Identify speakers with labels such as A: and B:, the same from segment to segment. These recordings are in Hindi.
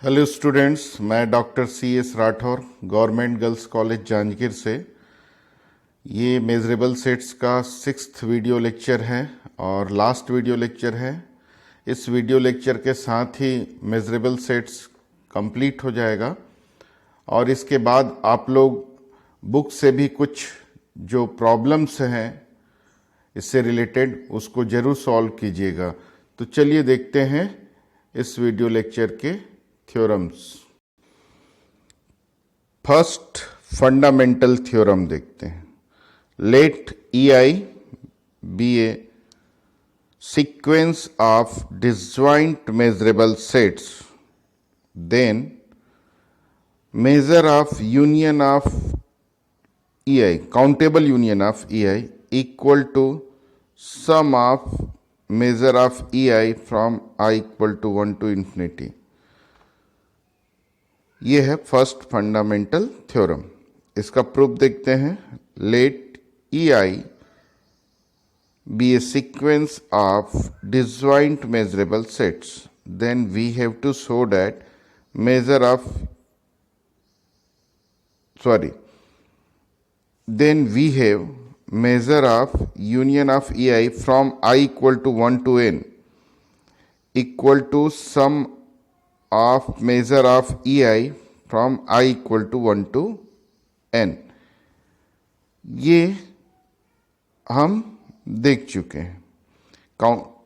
A: हेलो स्टूडेंट्स, मैं doctor CS Rathore, government girls college Janjgir से। ये मेजरेबल सेट्स का 6th वीडियो लेक्चर है और लास्ट वीडियो लेक्चर है। इस वीडियो लेक्चर के साथ ही मेजरेबल सेट्स कंप्लीट हो जाएगा और इसके बाद आप लोग बुक से भी कुछ जो प्रॉब्लम्स हैं इससे रिलेटेड उसको ज़रूर सॉल्व कीजिएगा। तो चलिए देखते हैं इस वीडियो लेक्चर के थ्योरम्स। फर्स्ट फंडामेंटल थ्योरम देखते हैं। Let EI be a sequence of disjoint measurable sets, then measure of union of EI, countable union of EI equal to sum of measure of EI from I equal to 1 to infinity। ये है फर्स्ट फंडामेंटल थ्योरम। इसका प्रूफ देखते हैं। Let EI be a sequence of disjoint measurable sets, then we have to show that then we have measure of union of EI from I equal to 1 to n equal to sum of measure of EI from I equal to 1 to n। ये हम देख चुके हैं।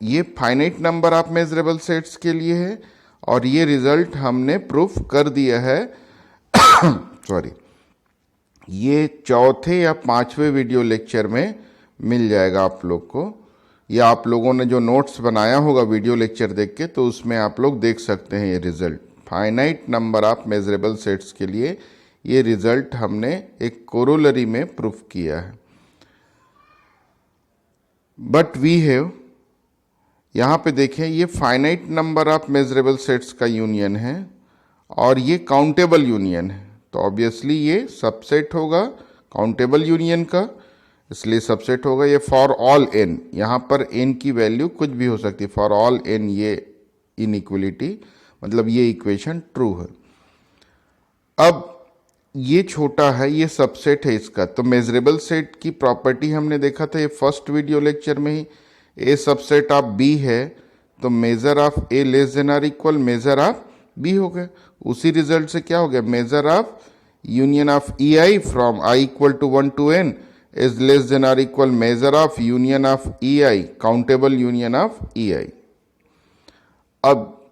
A: ये finite number of measurable sets के लिए है और ये रिजल्ट हमने प्रूफ कर दिया है ये चौथे या पांचवें वीडियो लेक्चर में मिल जाएगा आप लोग को, या आप लोगों ने जो नोट्स बनाया होगा वीडियो लेक्चर देख के तो उसमें आप लोग देख सकते हैं ये result. Finite number of measurable sets के लिए ये रिजल्ट हमने एक कोरोलरी में प्रूफ किया है। बट वी हैव, यहाँ पे देखें, ये finite number of measurable sets का यूनियन है और ये काउंटेबल यूनियन है, तो ऑब्वियसली ये सबसेट होगा काउंटेबल यूनियन का, इसलिए सबसेट होगा। ये फॉर ऑल n, यहाँ पर n की वैल्यू कुछ भी हो सकती है। फॉर ऑल n ये इनइक्वलिटी, मतलब ये इक्वेशन ट्रू है। अब ये छोटा है, ये सबसेट है इसका, तो मेजरेबल सेट की प्रॉपर्टी हमने देखा था ये फर्स्ट वीडियो लेक्चर में ही। ए सबसेट ऑफ बी है तो measure of A less than or equal measure of B हो गया। उसी रिजल्ट से क्या हो गया, measure of union of EI from I equal to 1 to n is less than or equal measure of union of EI, countable union of EI। अब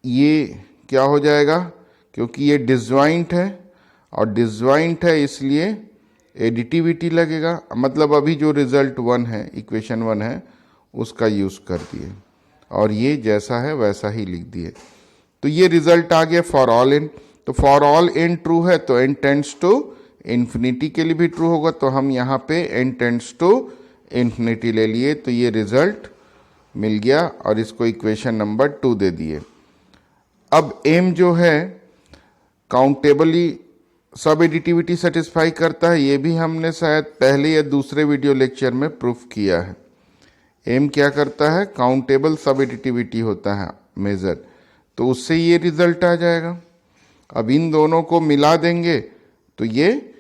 A: ये क्या हो जाएगा, क्योंकि ये डिसजॉइंट है और डिसजॉइंट है इसलिए एडिटिविटी लगेगा, मतलब अभी जो रिजल्ट 1 है, इक्वेशन 1 है, उसका यूज कर दिए और ये जैसा है वैसा ही लिख दिए। तो ये रिजल्ट आ गया फॉर ऑल n। तो फॉर ऑल n ट्रू है तो n टेंड्स टू इन्फिनिटी के लिए भी ट्रू होगा, तो हम यहाँ पे n टेंड्स टू इन्फिनिटी ले लिए, तो ये रिजल्ट मिल गया और इसको इक्वेशन नंबर 2 दे दिए। अब m जो है काउंटेबली सब एडिटिविटी सेटिस्फाई करता है, ये भी हमने शायद पहले या दूसरे वीडियो लेक्चर में प्रूफ किया है। m क्या करता है, काउंटेबल सब एडिटिविटी होता है मेजर, तो उससे ये रिजल्ट आ जाएगा। अब इन दोनों को मिला देंगे तो ये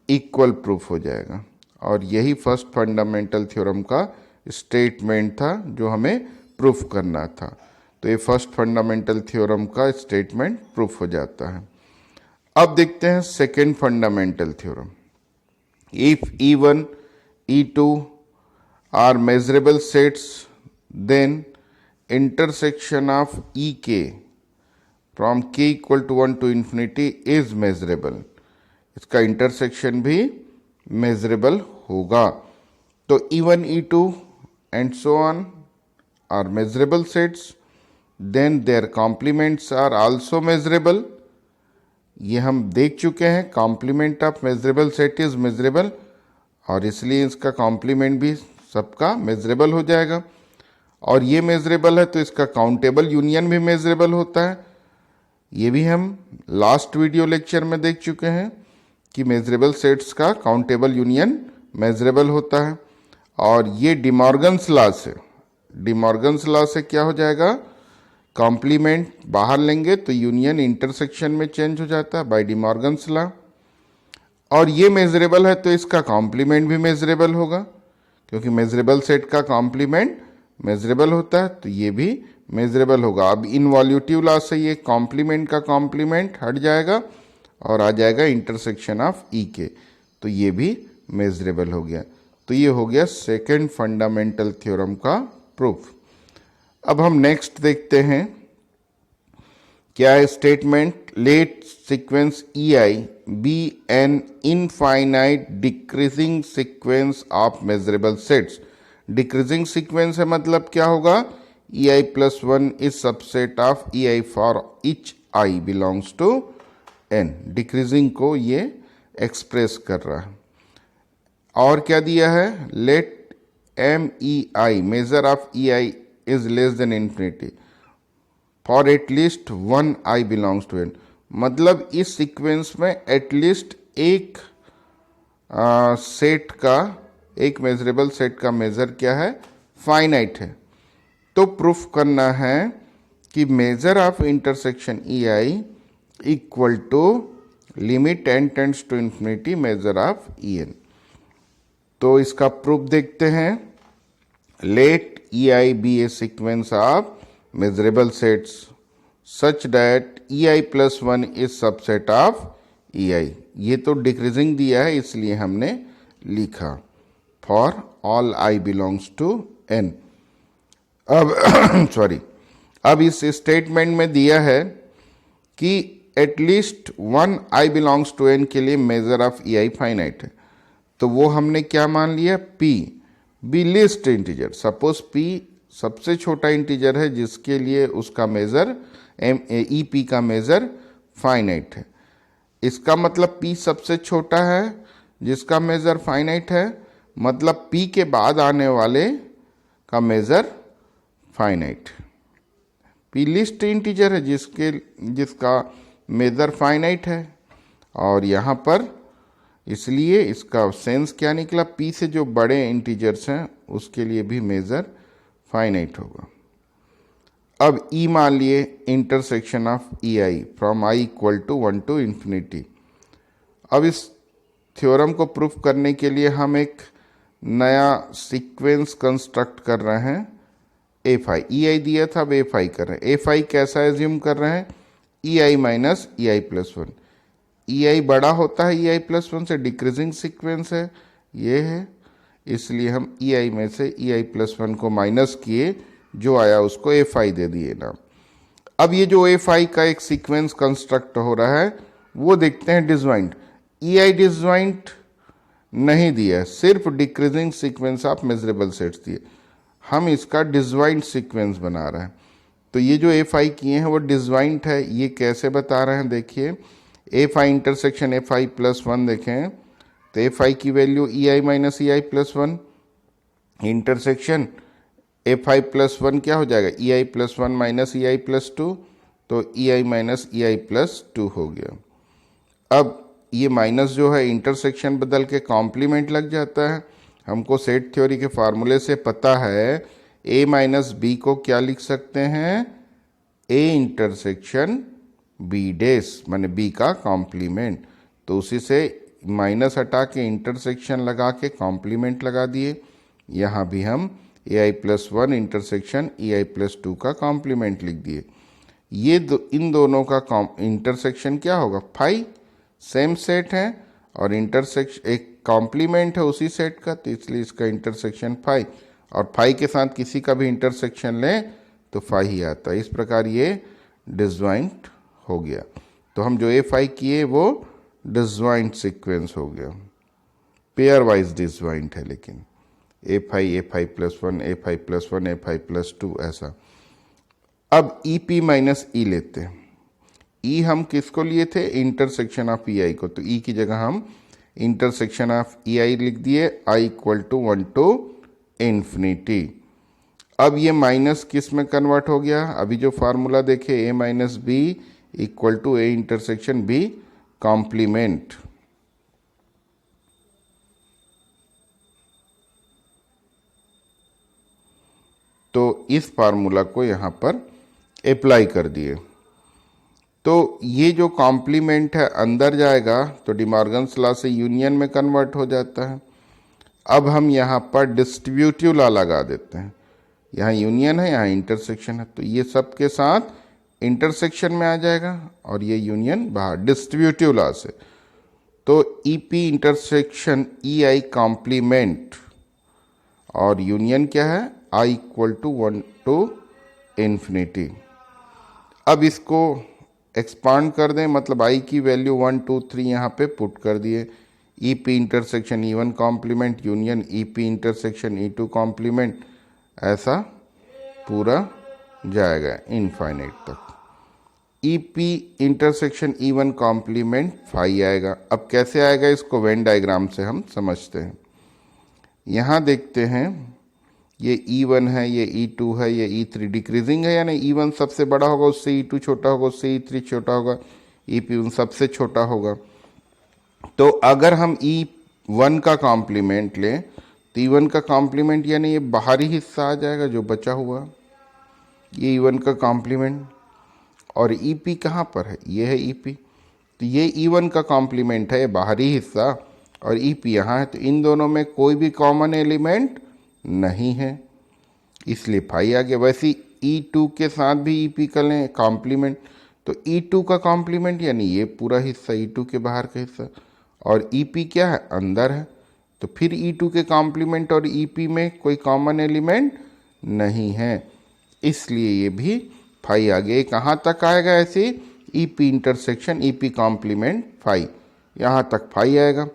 A: इक्वल प्रूफ हो जाएगा और यही फर्स्ट फंडामेंटल थ्योरम का स्टेटमेंट था जो हमें प्रूफ करना था। तो ये फर्स्ट फंडामेंटल थ्योरम का स्टेटमेंट प्रूफ हो जाता है। अब देखते हैं second fundamental theorem. If E1 E2 are measurable sets, then intersection of EK from k equal to 1 to infinity is measurable। इसका इंटरसेक्शन भी मेजरेबल होगा। तो E1 E2 and so on are measurable sets, then their complements are also measurable। ये हम देख चुके हैं, complement of measurable set is measurable और इसलिए इसका कॉम्प्लीमेंट भी सबका मेजरेबल हो जाएगा। और ये मेजरेबल है तो इसका काउंटेबल यूनियन भी मेजरेबल होता है। ये भी हम लास्ट वीडियो लेक्चर में देख चुके हैं कि मेजरेबल सेट्स का काउंटेबल यूनियन मेजरेबल होता है। और ये डिमॉर्गन्स लॉ से क्या हो जाएगा कॉम्प्लीमेंट बाहर लेंगे तो यूनियन इंटरसेक्शन में चेंज हो जाता है बाय डी मॉर्गन्स लॉ। और ये मेजरेबल है तो इसका कॉम्प्लीमेंट भी मेजरेबल होगा, क्योंकि मेजरेबल सेट का कॉम्प्लीमेंट मेजरेबल होता है, तो ये भी मेजरेबल होगा। अब इनवॉल्यूटिव लॉ से ये कॉम्प्लीमेंट का कॉम्प्लीमेंट हट जाएगा और आ जाएगा इंटरसेक्शन ऑफ ई के, तो ये भी मेजरेबल हो गया। तो ये हो गया सेकेंड फंडामेंटल थ्योरम का प्रूफ। अब हम नेक्स्ट देखते हैं क्या है statement, let sequence E I be an infinite decreasing sequence of measurable sets. Decreasing sequence है मतलब क्या होगा, E I plus one is subset of E I for each I belongs to N. Decreasing को ये एक्सप्रेस कर रहा है। और क्या दिया है, let M E I measure of E I is less than infinity for at least one I belongs to N. मतलब इस सीक्वेंस में एटलीस्ट एक सेट का, एक मेजरेबल सेट का मेजर क्या है, फाइनाइट है। तो प्रूफ करना है कि measure of intersection E I equal to limit N tends to infinity measure of E N. तो इसका प्रूफ देखते हैं। Let E I be a sequence of measurable sets such that ei plus 1 is subset of ei। ये तो डिक्रीजिंग दिया है इसलिए हमने लिखा for all i belongs to n। अब सॉरी, अब इस स्टेटमेंट में दिया है कि at least one i belongs to n के लिए मेजर ऑफ ei फाइनाइट है। तो वो हमने क्या मान लिया, p be least integer. Suppose p सबसे छोटा इंटीजर है जिसके लिए उसका मेजर ई पी का मेजर फाइनाइट है। इसका मतलब p सबसे छोटा है जिसका मेजर फाइनाइट है, मतलब p के बाद आने वाले का measure finite. p least integer है जिसका मेजर फाइनाइट है। और यहाँ पर इसलिए इसका सेंस क्या निकला, p से जो बड़े इंटीजर्स हैं उसके लिए भी मेजर फाइनाइट होगा। अब E मान लिए intersection of E I from I equal to 1 to infinity. अब इस थ्योरम को प्रूफ करने के लिए हम एक नया सीक्वेंस कंस्ट्रक्ट कर रहे हैं, एफ आई। ई आई दिया था, अब एफ आई कर रहे हैं। एफ आई कैसा एज्यूम कर रहे हैं, ई I minus E I plus one. ई आई बड़ा होता है ई आई प्लस वन से, डिक्रीजिंग सीक्वेंस है ये है, इसलिए हम ई आई में से ई आई प्लस वन को माइनस किए, जो आया उसको एफ आई दे दिए ना। अब ये जो एफ आई का एक सीक्वेंस कंस्ट्रक्ट हो रहा है वो देखते हैं डिसजॉइंट। ई आई डिसजॉइंट नहीं दिया, सिर्फ decreasing sequence of measurable sets दिए। हम इसका डिसजॉइंट सीक्वेंस बना रहे हैं। तो ये जो एफ आई किए हैं वो डिसजॉइंट है। ये कैसे बता रहे हैं, देखिए F I intersection F I plus one देखें तो एफ आई की value E I minus E I plus one, intersection F I plus one क्या हो जाएगा, ई I plus one minus E I plus two, तो ई I minus E I plus two हो गया। अब ये माइनस जो है इंटरसेक्शन बदल के कॉम्प्लीमेंट लग जाता है। हमको सेट थ्योरी के फार्मूले से पता है ए माइनस बी को क्या लिख सकते हैं, ए इंटरसेक्शन बी डेस, माने बी का कॉम्प्लीमेंट। तो उसी से माइनस हटा के इंटरसेक्शन लगा के कॉम्प्लीमेंट लगा दिए। यहाँ भी हम ए आई plus one intersection E I plus two का कॉम्प्लीमेंट लिख दिए। ये इन दोनों का इंटरसेक्शन क्या होगा, फाई, सेम सेट है और इंटरसेक्शन एक कॉम्प्लीमेंट है उसी सेट का, तो इसलिए इसका इंटरसेक्शन फाई, और फाई के साथ किसी का भी इंटरसेक्शन लें तो फाई ही आता है। इस प्रकार ये डिसजॉइंट हो गया। तो हम जो ए फाई किए वो डिसजॉइंट सीक्वेंस हो गया, पेयर वाइज डिसजॉइंट है, लेकिन F I plus one, F I plus one, F I plus two ऐसा। अब ई पी माइनस ई लेते हैं। ई हम किसको लिए थे, इंटरसेक्शन ऑफ ई आई को, तो ई की जगह हम इंटरसेक्शन ऑफ ई आई लिख दिए, आई इक्वल टू 1 टू इन्फिनिटी। अब ये माइनस किस में कन्वर्ट हो गया, अभी जो फार्मूला देखे A minus B equal to A intersection B complement. तो इस फार्मूला को यहाँ पर अप्लाई कर दिए। तो ये जो कॉम्प्लीमेंट है अंदर जाएगा तो डिमॉर्गन्स लॉ से यूनियन में कन्वर्ट हो जाता है। अब हम यहाँ पर डिस्ट्रीब्यूटिव लॉ लगा देते हैं। यहाँ यूनियन है, यहाँ इंटरसेक्शन है, तो ये सब के साथ इंटरसेक्शन में आ जाएगा और ये यूनियन बाहर डिस्ट्रीब्यूटिव लॉ से। तो ईपी इंटरसेक्शन ई आई कॉम्प्लीमेंट और यूनियन क्या है, आई इक्वल टू 1 to इन्फिनिटी। अब इसको एक्सपांड कर दें, मतलब आई की वैल्यू 1 2 3 यहाँ पे पुट कर दिए। E P intersection E one complement union E P intersection E two complement, ऐसा पूरा जाएगा इनफाइनाइट तक। E P intersection E one complement phi आएगा। अब कैसे आएगा इसको वेन डायग्राम से हम समझते हैं। यहाँ देखते हैं ये E1 है, ये E2 है, ये E3 डिक्रीजिंग है, यानी E1 सबसे बड़ा होगा, उससे E2 छोटा होगा, उससे E3 छोटा होगा, EP1 सबसे छोटा होगा। तो अगर हम E1 का कॉम्प्लीमेंट लें तो E1 का कॉम्प्लीमेंट यानी ये बाहरी हिस्सा आ जाएगा जो बचा हुआ, ये E1 का कॉम्प्लीमेंट। और EP कहाँ पर है, ये है EP, तो ये E1 का कॉम्प्लीमेंट है, बाहरी हिस्सा, और EP यहाँ है। तो इन दोनों में कोई भी कॉमन एलिमेंट नहीं है, इसलिए फाई आ गया। वैसे E2 के साथ भी EP का लें कॉम्प्लीमेंट, तो E2 का कॉम्प्लीमेंट यानी ये पूरा हिस्सा E2 के बाहर का हिस्सा, और EP क्या है, अंदर है। तो फिर E2 के कॉम्प्लीमेंट और EP में कोई कॉमन एलिमेंट नहीं है, इसलिए ये भी फाई आ गया। कहाँ तक आएगा ऐसे, EP intersection EP complement phi, यहाँ तक फाई आएगा,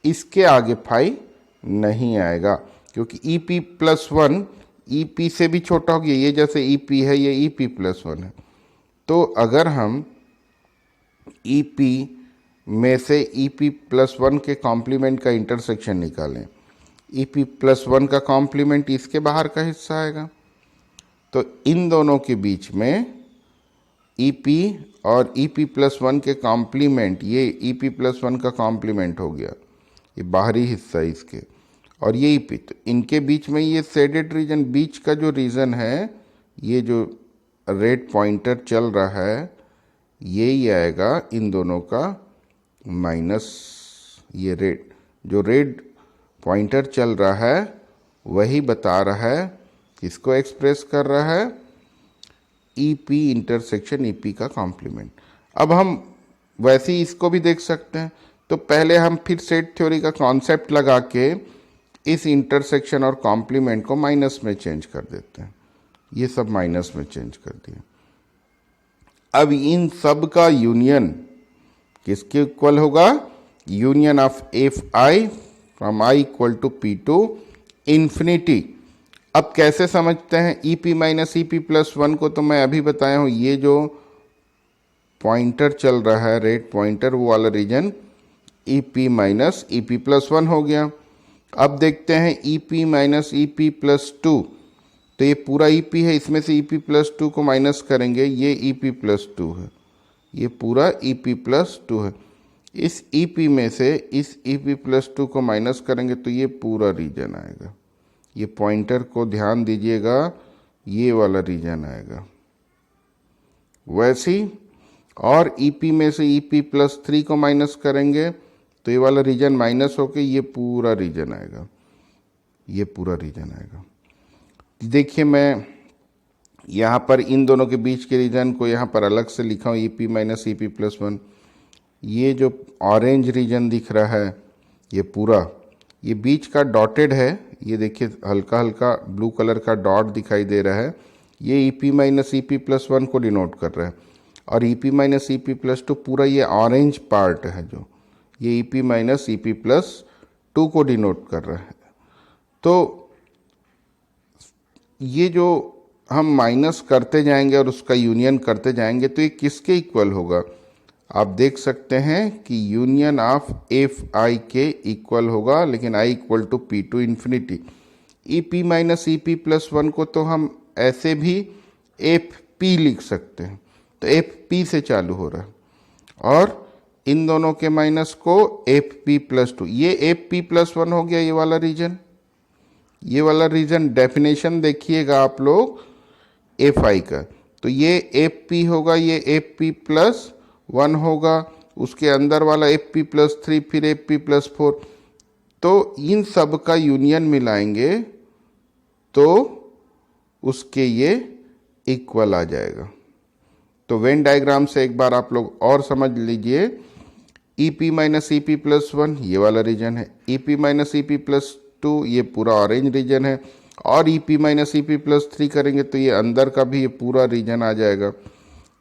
A: इसके आगे फाई नहीं आएगा, क्योंकि EP+1 EP से भी छोटा हो गया। ये जैसे EP है, ये EP+1 है। तो अगर हम EP में से EP+1 के कॉम्प्लीमेंट का इंटरसेक्शन निकालें, EP+1 का कॉम्प्लीमेंट इसके बाहर का हिस्सा आएगा, तो इन दोनों के बीच में EP और EP+1 के कॉम्प्लीमेंट, ये EP+1 का कॉम्प्लीमेंट हो गया, ये बाहरी हिस्सा इसके, और ये EP, तो इनके बीच में ये शेडेड रीजन, बीच का जो रीजन है, ये जो रेड पॉइंटर चल रहा है, यही आएगा इन दोनों का माइनस। ये रेड, जो रेड पॉइंटर चल रहा है वही बता रहा है, किसको एक्सप्रेस कर रहा है, EP इंटरसेक्शन EP का कॉम्प्लीमेंट। अब हम वैसे ही इसको भी देख सकते हैं। तो पहले हम फिर सेट थ्योरी का कॉन्सेप्ट लगा के इस इंटरसेक्शन और कॉम्प्लीमेंट को माइनस में चेंज कर देते हैं। ये सब माइनस में चेंज कर दिए। अब इन सब का यूनियन किसके इक्वल होगा, union of F I from I equal to P to infinity. अब कैसे समझते हैं, EP माइनस EP+1 को तो मैं अभी बताया हूँ, ये जो पॉइंटर चल रहा है रेड पॉइंटर, वो वाला रीजन EP माइनस EP+1 हो गया। अब देखते हैं EP माइनस EP+2, तो ये पूरा EP है, इसमें से EP+2 को माइनस करेंगे, ये EP+2 है, ये पूरा EP+2 है। इस EP में से इस EP+2 को माइनस करेंगे तो ये पूरा रीजन आएगा। ये पॉइंटर को ध्यान दीजिएगा, ये वाला रीजन आएगा। वैसे ही और EP में से EP+3 को माइनस करेंगे तो ये वाला रीजन माइनस होके ये पूरा रीजन आएगा, ये पूरा रीजन आएगा। देखिए मैं यहाँ पर इन दोनों के बीच के रीजन को यहाँ पर अलग से लिखा हूँ, EP माइनस EP+1। ये जो ऑरेंज रीजन दिख रहा है ये पूरा, ये बीच का डॉटेड है, ये देखिए हल्का हल्का ब्लू कलर का डॉट दिखाई दे रहा है, ये EP माइनस EP+1 को डिनोट कर रहा है। और EP माइनस EP+2 पूरा ये ऑरेंज पार्ट है जो, ये EP माइनस EP+2 को डिनोट कर रहा है। तो ये जो हम माइनस करते जाएंगे और उसका यूनियन करते जाएंगे तो ये किसके इक्वल होगा, आप देख सकते हैं कि यूनियन ऑफ एफ आई के इक्वल होगा, लेकिन I equal to P to infinity. EP minus EP+1 को तो हम ऐसे भी FP लिख सकते हैं, तो FP से चालू हो रहा है, और इन दोनों के माइनस को FP+2, ये FP+1 हो गया, ये वाला रीजन, ये वाला रीजन। डेफिनेशन देखिएगा आप लोग FI का, तो ये एफ पी होगा, ये एफ पी प्लस 1 होगा, उसके अंदर वाला एफ पी प्लस 3, फिर एफ पी प्लस 4। तो इन सब का यूनियन मिलाएंगे तो उसके ये इक्वल आ जाएगा। तो वेन डायग्राम से एक बार आप लोग और समझ लीजिए, ई P minus E P plus 1 ये वाला रीजन है, ई P minus E P plus 2 ये पूरा ऑरेंज रीजन है, और ई P minus E P plus 3 करेंगे तो ये अंदर का भी ये पूरा रीजन आ जाएगा।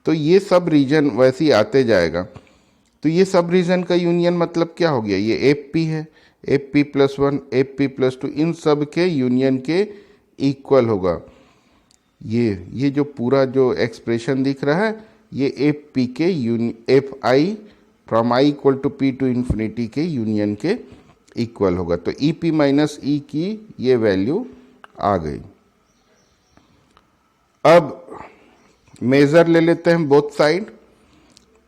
A: तो ये सब रीजन वैसे ही आते जाएगा। तो ये सब रीजन का यूनियन मतलब क्या हो गया, ये एफ पी है, F P plus 1, F P plus 2, इन सब के यूनियन के इक्वल होगा। ये जो पूरा जो एक्सप्रेशन दिख रहा है ये एफ पी के F I from I equal to P to infinity के यूनियन के इक्वल होगा। तो ई पी माइनस ई की ये वैल्यू आ गई। अब मेजर ले लेते हैं बोथ साइड।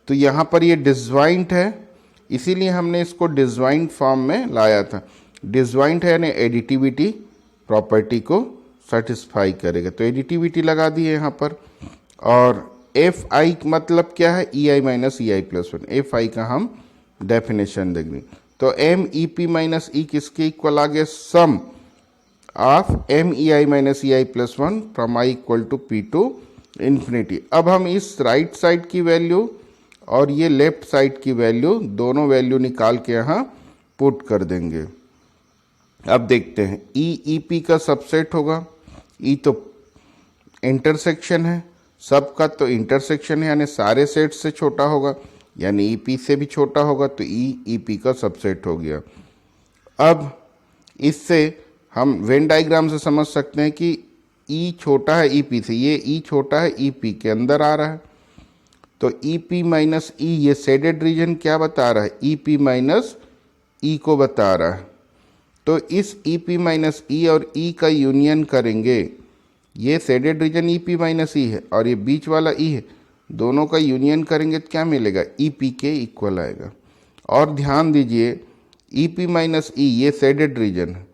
A: तो यहाँ पर ये डिसजॉइंट है, इसीलिए हमने इसको डिसजॉइंट फॉर्म में लाया था। डिसजॉइंट है यानी एडिटिविटी प्रॉपर्टी को सेटिस्फाई करेगा, तो एडिटिविटी लगा दी है यहाँ पर। और एफ आई मतलब क्या है, E I minus E I plus 1, F I का हम डेफिनेशन देंगे। तो M E P minus E किसके इक्वल आ गया, sum of M E I minus E I plus 1 from I equal to P to infinity. अब हम इस राइट साइड की वैल्यू और ये लेफ्ट साइड की वैल्यू, दोनों वैल्यू निकाल के यहाँ पुट कर देंगे। अब देखते हैं, ई ई पी का सबसेट होगा, ई तो इंटरसेक्शन है, सब का तो इंटरसेक्शन है यानी सारे सेट से छोटा होगा, यानी ई पी से भी छोटा होगा, तो ई ई पी का सबसेट हो गया। अब इससे हम वेन डायग्राम से समझ सकते हैं कि ई छोटा है ई पी से, ये ई छोटा है ई पी के अंदर आ रहा है। तो ई पी माइनस ई ये शेडेड रीजन क्या बता रहा है, ई पी माइनस ई को बता रहा है। तो इस ई पी माइनस ई और ई का यूनियन करेंगे, ये shaded region E P minus E है और ये बीच वाला ई है, दोनों का यूनियन करेंगे तो क्या मिलेगा, ई पी के इक्वल आएगा। और ध्यान दीजिए, ई पी माइनस ई ये शेडेड रीजन है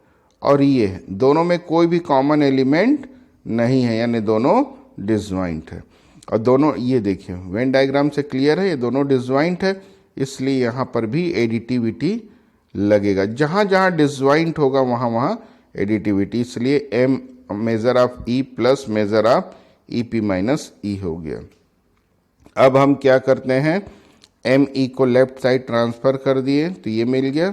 A: और ये है, दोनों में कोई भी कॉमन एलिमेंट नहीं है, यानी दोनों डिसजॉइंट है। और दोनों ये देखिए वेन डायग्राम से क्लियर है, ये दोनों डिसजॉइंट है, इसलिए यहाँ पर भी एडिटिविटी लगेगा। जहाँ जहाँ डिसजॉइंट होगा वहाँ वहाँ एडिटिविटी, इसलिए M measure of E plus measure of E P minus E हो गया। अब हम क्या करते हैं, एम ई को लेफ्ट साइड ट्रांसफर कर दिए तो ये मिल गया।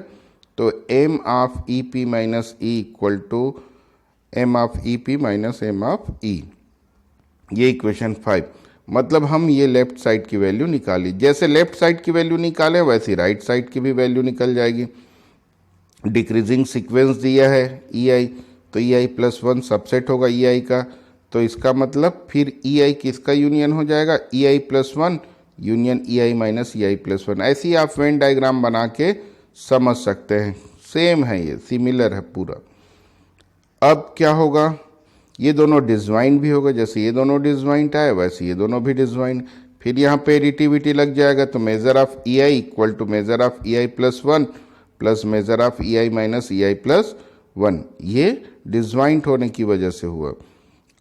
A: तो M of E P minus E equal to M of E P minus M of E, ये इक्वेशन 5। मतलब हम ये लेफ्ट साइड की वैल्यू निकाली, जैसे लेफ्ट साइड की वैल्यू निकाले वैसे राइट साइड की भी वैल्यू निकल जाएगी। डिक्रीजिंग सीक्वेंस दिया है ई आई, तो ई आई प्लस 1 सबसेट होगा ई आई का, तो इसका मतलब फिर ई आई किसका यूनियन हो जाएगा, ई I plus 1 union E I minus E I plus 1। ऐसे ही आप वेन डायग्राम बना के समझ सकते हैं, सेम है, ये सिमिलर है पूरा। अब क्या होगा, ये दोनों डिसजॉइंट भी होगा, जैसे ये दोनों डिसजॉइंट आए वैसे ये दोनों भी डिसजॉइंट। फिर यहाँ पे एडिटिविटी लग जाएगा, तो measure of E I equal to measure of E I plus 1 plus measure of E I minus E I plus 1, ये डिसजॉइंट होने की वजह से हुआ।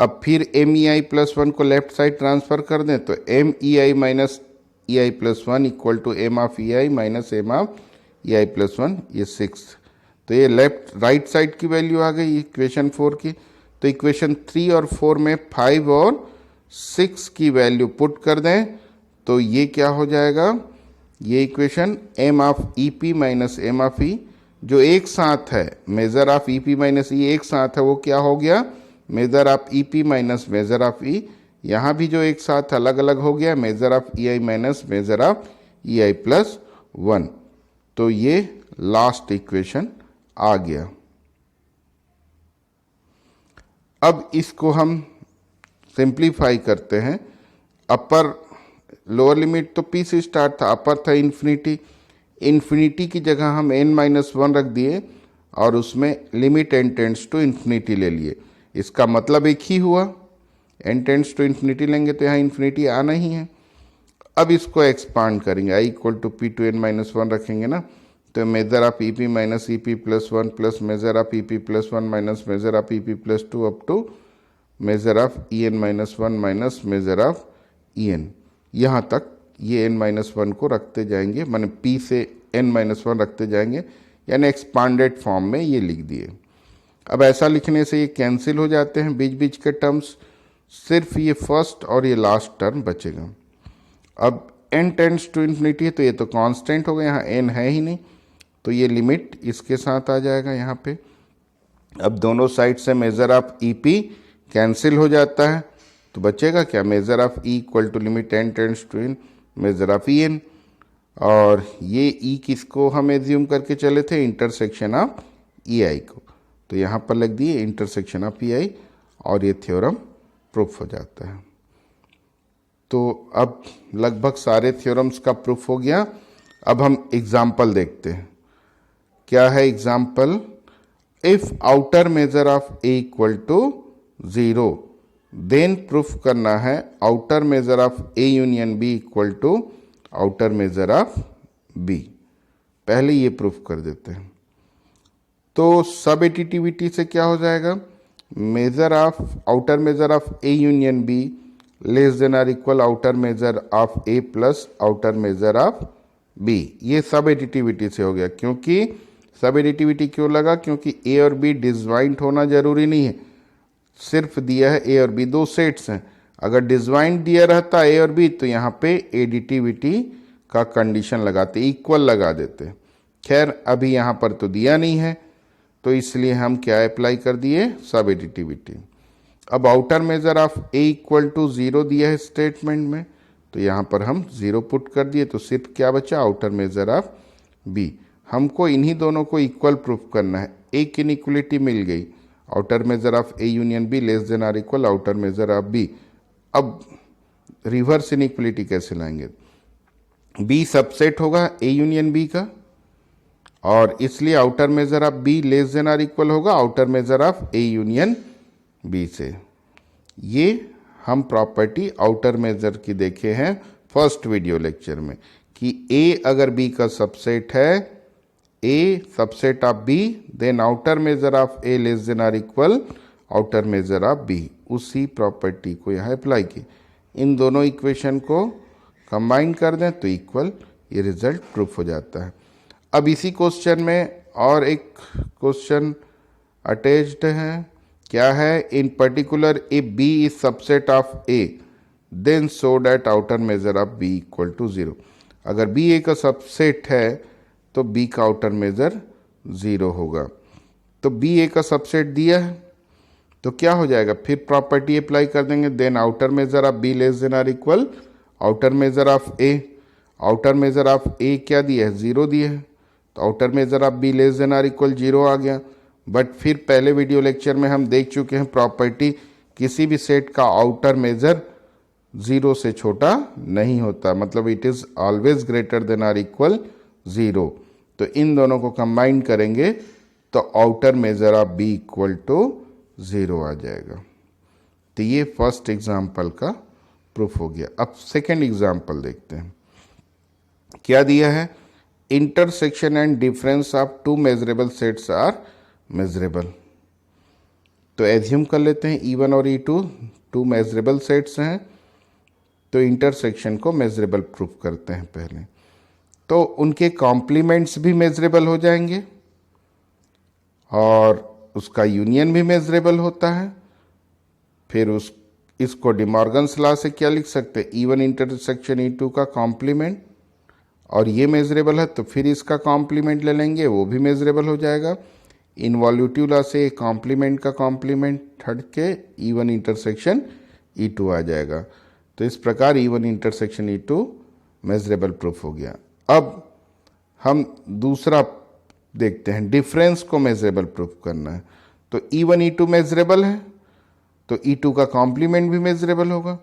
A: अब फिर एम ई आई प्लस 1 को लेफ्ट साइड ट्रांसफर कर दें, तो M E I minus E I plus 1 equal to M of E I minus M of E I plus 1, ये 6। तो ये लेफ्ट राइट साइड की वैल्यू आ गई इक्वेशन 4 की। तो इक्वेशन 3 और 4 में 5 और 6 की वैल्यू पुट कर दें तो ये क्या हो जाएगा, ये equation M of E P minus M of E जो एक साथ है, measure of E P minus E एक साथ है, वो क्या हो गया, measure of E P minus measure of E. यहाँ भी जो एक साथ अलग अलग हो गया, measure of E I minus measure of E I plus 1। तो ये लास्ट इक्वेशन आ गया। अब इसको हम सिंप्लीफाई करते हैं। अपर लोअर लिमिट तो पी से स्टार्ट था, अपर था इन्फिनिटी, इन्फिनिटी की जगह हम n माइनस 1 रख दिए और उसमें limit n tends to infinity ले लिए। इसका मतलब एक ही हुआ, n टेंड्स टू इन्फिनिटी लेंगे तो यहाँ इन्फिनिटी आना ही है। अब इसको एक्सपांड करेंगे, i equal to P to n minus 1 रखेंगे ना, तो measure of E P minus E P plus 1 plus measure of E P plus 1 minus measure of E P plus 2 up to measure of E N minus one minus measure of E N, यहाँ तक ये एन माइनस वन को रखते जाएंगे, माने पी से एन माइनस वन रखते जाएंगे, यानी एक्सपांडेड फॉर्म में ये लिख दिए। अब ऐसा लिखने से ये कैंसिल हो जाते हैं बीच बीच के टर्म्स, सिर्फ ये फर्स्ट और ये लास्ट टर्म बचेगा। अब n टेंड्स टू इन्फिनिटी, तो ये तो कांस्टेंट हो गया, यहाँ n है ही नहीं, तो ये लिमिट इसके साथ आ जाएगा यहाँ पे। अब दोनों साइड से measure of E P cancel हो जाता है, तो बचेगा क्या, measure of E equal to limit n tends to in measure of E N, और ये ई किसको हम एज्यूम करके चले थे, इंटरसेक्शन ऑफ ई आई को, तो यहाँ पर लिख दिए इंटरसेक्शन ऑफ ई आई, और ये थ्योरम प्रूफ हो जाता है। तो अब लगभग सारे थ्योरम्स का प्रूफ हो गया। अब हम एग्जाम्पल देखते हैं। क्या है example, if outer measure of A equal to 0 then proof करना है outer measure of A union B equal to outer measure of B. पहले ये प्रूफ कर देते हैं। तो सब एडिटिविटी से क्या हो जाएगा, measure of outer measure of A union B less than or equal outer measure of A plus outer measure of B. ये सब एडिटिविटी से हो गया। क्योंकि सब एडिटिविटी क्यों लगा, क्योंकि ए और बी डिजवाइंट होना जरूरी नहीं है, सिर्फ दिया है ए और बी, दो सेट्स हैं। अगर डिजवाइंट दिया रहता ए और बी तो यहाँ पे एडिटिविटी का कंडीशन लगाते, इक्वल लगा देते। खैर अभी यहाँ पर तो दिया नहीं है, तो इसलिए हम क्या अप्लाई कर दिए, सब एडिटिविटी। अब outer measure of A equal to 0 दिया है स्टेटमेंट में, तो यहाँ पर हम 0 पुट कर दिए, तो सिर्फ क्या बचा, आउटर मेजर ऑफ बी। हमको इन्हीं दोनों को इक्वल प्रूफ करना है। एक इनइक्वलिटी मिल गई, outer measure of A union B less than or equal outer measure of B. अब रिवर्स इनइक्वलिटी कैसे लाएंगे, बी सबसेट होगा ए यूनियन बी का, और इसलिए outer measure of B less than or equal होगा outer measure of A union B से। ये हम प्रॉपर्टी आउटर मेजर की देखे हैं फर्स्ट वीडियो लेक्चर में, कि ए अगर बी का सबसेट है, A subset of B, then outer measure of A less than or equal outer measure of B. उसी प्रॉपर्टी को यहाँ अप्लाई की, इन दोनों इक्वेशन को कंबाइन कर दें तो इक्वल, ये रिजल्ट प्रूफ हो जाता है। अब इसी क्वेश्चन में और एक क्वेश्चन अटैच्ड है। क्या है, in particular if B is subset of A then so that outer measure of B equal to 0। अगर बी ए का सबसेट है तो बी का आउटर मेजर 0 होगा। तो बी ए का सबसेट दिया है तो क्या हो जाएगा, फिर प्रॉपर्टी अप्लाई कर देंगे, then outer measure of B less than or equal outer measure of A. Outer measure of A क्या दिया है, 0 दिया है, तो outer measure of B less than or equal 0 आ गया। बट फिर पहले वीडियो लेक्चर में हम देख चुके हैं प्रॉपर्टी, किसी भी सेट का आउटर मेजर 0 से छोटा नहीं होता, मतलब it is always greater than or equal 0। तो इन दोनों को कंबाइन करेंगे तो outer measure of B equal to 0 आ जाएगा। तो ये फर्स्ट एग्जाम्पल का प्रूफ हो गया। अब सेकेंड एग्जाम्पल देखते हैं। क्या दिया है, intersection and difference of two measurable sets are measurable. तो एज्यूम कर लेते हैं E1 और E2 टू मेजरेबल सेट्स हैं, तो इंटरसेक्शन को मेजरेबल प्रूफ करते हैं पहले। तो उनके कॉम्प्लीमेंट्स भी मेजरेबल हो जाएंगे और उसका यूनियन भी मेजरेबल होता है। फिर इसको डिमॉर्गन्स लॉ से क्या लिख सकते हैं, E1 इंटरसेक्शन E2 का कॉम्प्लीमेंट, और ये मेजरेबल है तो फिर इसका कॉम्प्लीमेंट ले लेंगे, वो भी मेजरेबल हो जाएगा। इनवॉल्यूटिव लॉ से कॉम्प्लीमेंट का कॉम्प्लीमेंट हट के E1 इंटरसेक्शन E2 आ जाएगा। तो इस प्रकार E1 intersection E2 measurable proof हो गया। अब हम दूसरा देखते हैं, डिफरेंस को मेजरेबल प्रूफ करना है। तो E1 E2 मेजरेबल है तो E2 का कॉम्प्लीमेंट भी मेजरेबल होगा।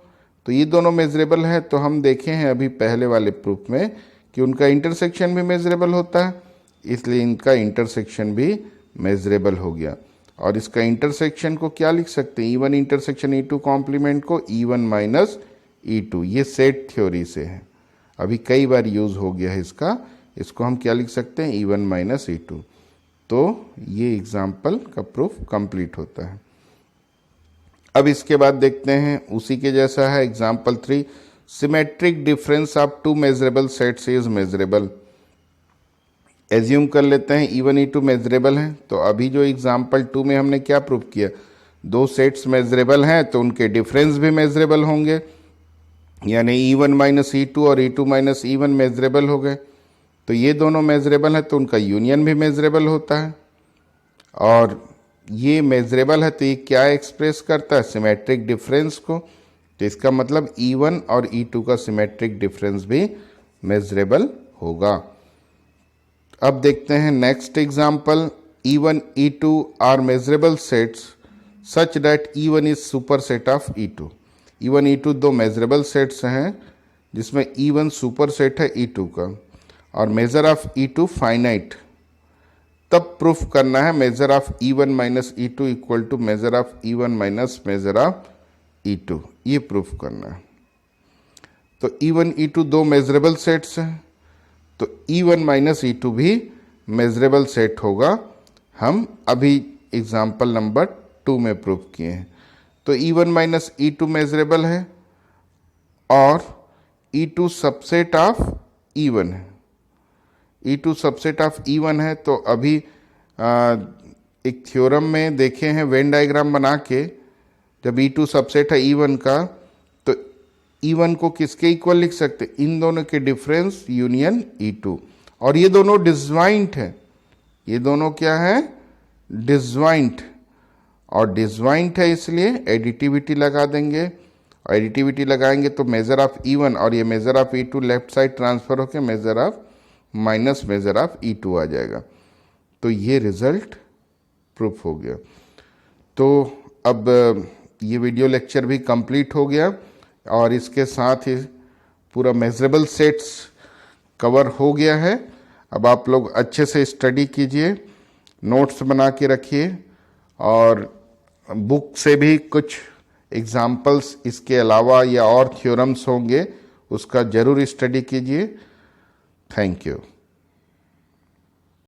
A: तो ये दोनों मेजरेबल है, तो हम देखे हैं अभी पहले वाले प्रूफ में कि उनका इंटरसेक्शन भी मेजरेबल होता है, इसलिए इनका इंटरसेक्शन भी मेजरेबल हो गया। और इसका इंटरसेक्शन को क्या लिख सकते हैं, E1 इंटरसेक्शन E2 कॉम्प्लीमेंट को E1 माइनस E2। ये सेट थ्योरी से है, अभी कई बार यूज हो गया है इसका। इसको हम क्या लिख सकते हैं, E1 माइनस E2। तो ये एग्जाम्पल का प्रूफ कंप्लीट होता है। अब इसके बाद देखते हैं उसी के जैसा है example 3, symmetric difference of two measurable sets is measurable. Assume कर लेते हैं E1 E2 मेजरेबल हैं, तो अभी जो एग्जाम्पल 2 में हमने क्या प्रूव किया, दो सेट्स मेजरेबल हैं तो उनके डिफरेंस भी मेजरेबल होंगे, यानी E1 माइनस E2 और E2 माइनस E1 मेजरेबल हो गए। तो ये दोनों मेजरेबल हैं तो उनका यूनियन भी मेजरेबल होता है, और ये मेजरेबल है तो ये क्या एक्सप्रेस करता है, सिमेट्रिक डिफरेंस को। तो इसका मतलब E1 और E2 का सिमेट्रिक डिफरेंस भी मेजरेबल होगा। अब देखते हैं next example, E1 E2 are measurable sets such that E1 is superset of E2। E1 E2 दो मेजरेबल सेट्स हैं जिसमें E1 सुपर सेट है E2 का, और मेजर ऑफ E2 फाइनाइट। तब प्रूफ करना है measure of E1 minus E2 equal to measure of E1 minus measure of E2, ये प्रूफ करना है। तो E1 E2 दो मेजरेबल सेट्स हैं, तो E1 माइनस E2 भी मेजरेबल सेट होगा। हम अभी एग्जाम्पल नंबर 2 में प्रूफ किए हैं। तो E1 माइनस E2 मेजरेबल है और E2 सबसेट ऑफ E1 है। E2 सबसेट ऑफ E1 है, तो अभी एक थ्योरम में देखे हैं वेन डायग्राम बना के, जब E2 सबसेट है E1 का तो E1 को किसके इक्वल लिख सकते, इन दोनों के डिफरेंस यूनियन E2, और ये दोनों डिसजॉइंट है। ये दोनों क्या है, डिसजॉइंट, और डिसजॉइंट है इसलिए एडिटिविटी लगा देंगे, और एडिटिविटी लगाएंगे तो मेजर ऑफ E1 और ये measure of E2 left side transfer होकर measure of minus measure of E2 आ जाएगा। तो ये रिजल्ट प्रूफ हो गया। तो अब ये वीडियो लेक्चर भी कंप्लीट हो गया, और इसके साथ ही पूरा मेजरेबल सेट्स कवर हो गया है। अब आप लोग अच्छे से स्टडी कीजिए, नोट्स बना के रखिए, और बुक से भी कुछ एग्जाम्पल्स इसके अलावा या और थ्योरम्स होंगे उसका ज़रूर स्टडी कीजिए। Thank you.